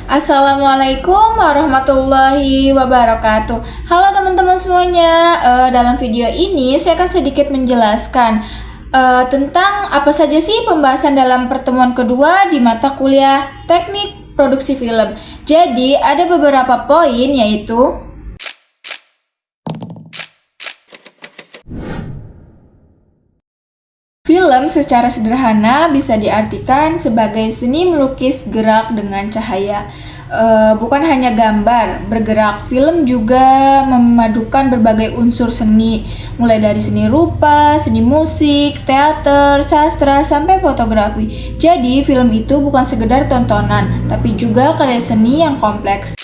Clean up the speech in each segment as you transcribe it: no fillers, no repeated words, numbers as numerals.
Assalamualaikum warahmatullahi wabarakatuh. Halo teman-teman semuanya. Dalam video ini saya akan sedikit menjelaskan tentang apa saja sih pembahasan dalam pertemuan kedua di mata kuliah Teknik Produksi Film. Jadi ada beberapa poin, yaitu film secara sederhana bisa diartikan sebagai seni melukis gerak dengan cahaya. Bukan hanya gambar bergerak, film juga memadukan berbagai unsur seni, mulai dari seni rupa, seni musik, teater, sastra, sampai fotografi. Jadi film itu bukan sekedar tontonan, tapi juga karya seni yang kompleks.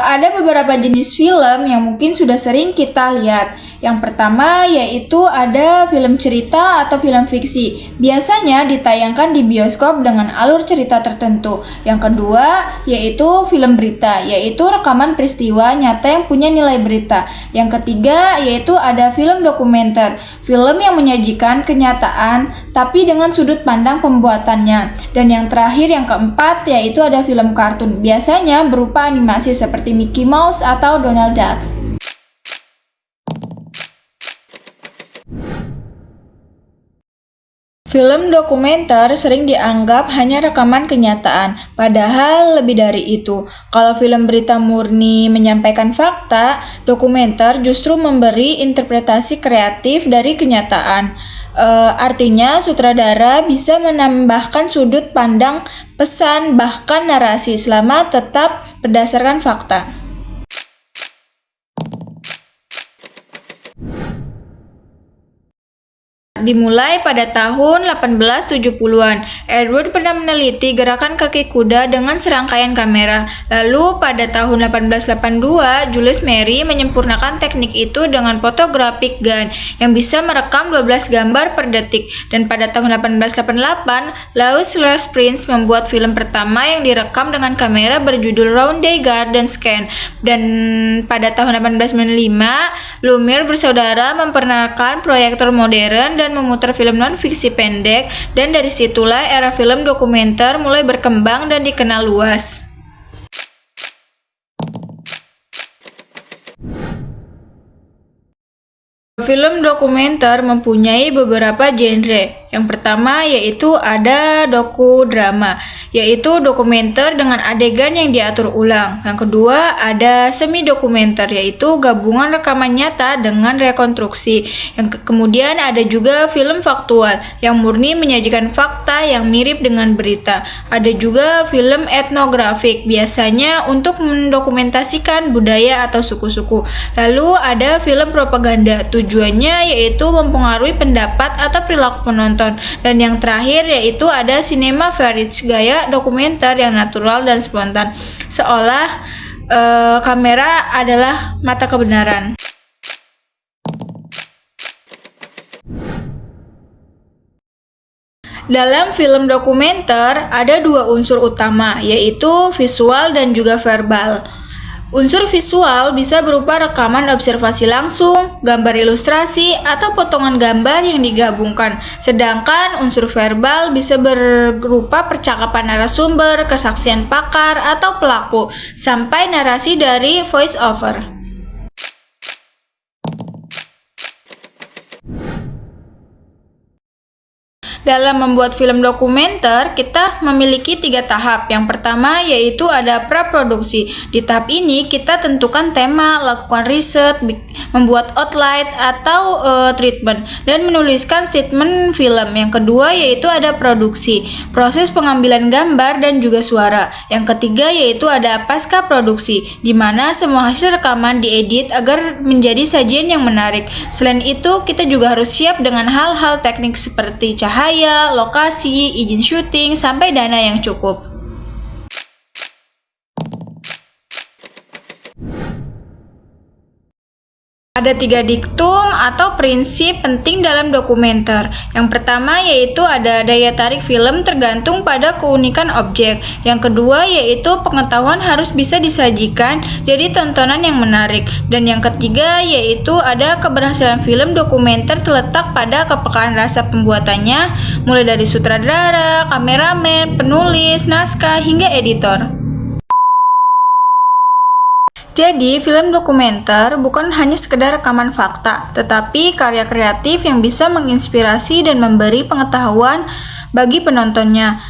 Ada beberapa jenis film yang mungkin sudah sering kita lihat. Yang pertama yaitu ada film cerita atau film fiksi. Biasanya ditayangkan di bioskop dengan alur cerita tertentu. Yang kedua yaitu film berita, yaitu rekaman peristiwa nyata yang punya nilai berita. Yang ketiga yaitu ada film dokumenter, film yang menyajikan kenyataan tapi dengan sudut pandang pembuatannya. Dan yang terakhir, yang keempat, yaitu ada film kartun. Biasanya berupa animasi seperti Mickey Mouse atau Donald Duck. Film dokumenter sering dianggap hanya rekaman kenyataan, padahal lebih dari itu. Kalau film berita murni menyampaikan fakta, dokumenter justru memberi interpretasi kreatif dari kenyataan. Artinya sutradara bisa menambahkan sudut pandang, pesan, bahkan narasi selama tetap berdasarkan fakta. Dimulai pada tahun 1870-an, Edward pernah meneliti gerakan kaki kuda dengan serangkaian kamera. Lalu pada tahun 1882, Julius Mary menyempurnakan teknik itu dengan photographic gun yang bisa merekam 12 gambar per detik. Dan pada tahun 1888, Louis Prince membuat film pertama yang direkam dengan kamera berjudul Round Day Garden Scan. Dan pada tahun 1895, Lumiere bersaudara memperkenalkan proyektor modern dan memutar film non-fiksi pendek, dan dari situlah era film dokumenter mulai berkembang dan dikenal luas. Film dokumenter mempunyai beberapa genre. Yang pertama yaitu ada dokudrama, yaitu dokumenter dengan adegan yang diatur ulang. Yang kedua ada semi dokumenter, yaitu gabungan rekaman nyata dengan rekonstruksi. Kemudian ada juga film faktual yang murni menyajikan fakta yang mirip dengan berita. Ada juga film etnografik, biasanya untuk mendokumentasikan budaya atau suku-suku. Lalu ada film propaganda, tujuannya yaitu mempengaruhi pendapat atau perilaku penonton. Dan yang terakhir yaitu ada cinema verite, gaya dokumenter yang natural dan spontan, seolah kamera adalah mata kebenaran. Dalam film dokumenter ada dua unsur utama, yaitu visual dan juga verbal. Unsur visual bisa berupa rekaman observasi langsung, gambar ilustrasi, atau potongan gambar yang digabungkan. Sedangkan unsur verbal bisa berupa percakapan narasumber, kesaksian pakar, atau pelaku, sampai narasi dari voice over. Dalam membuat film dokumenter, kita memiliki 3 tahap. Yang pertama yaitu ada praproduksi. Di tahap ini kita tentukan tema, lakukan riset, membuat outline atau treatment, dan menuliskan statement film. Yang kedua yaitu ada produksi, proses pengambilan gambar dan juga suara. Yang ketiga yaitu ada pasca produksi, di mana semua hasil rekaman diedit agar menjadi sajian yang menarik. Selain itu, kita juga harus siap dengan hal-hal teknik seperti cahaya, lokasi, izin syuting, sampai dana yang cukup. Ada 3 diktum atau prinsip penting dalam dokumenter. Yang pertama yaitu ada daya tarik film tergantung pada keunikan objek. Yang kedua yaitu pengetahuan harus bisa disajikan jadi tontonan yang menarik. Dan yang ketiga yaitu ada keberhasilan film dokumenter terletak pada kepekaan rasa pembuatannya, mulai dari sutradara, kameramen, penulis, naskah, hingga editor. Jadi, film dokumenter bukan hanya sekedar rekaman fakta, tetapi karya kreatif yang bisa menginspirasi dan memberi pengetahuan bagi penontonnya.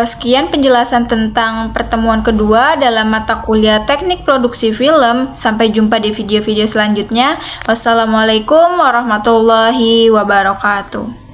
Sekian penjelasan tentang pertemuan kedua dalam mata kuliah Teknik Produksi Film. Sampai jumpa di video-video selanjutnya. Wassalamualaikum warahmatullahi wabarakatuh.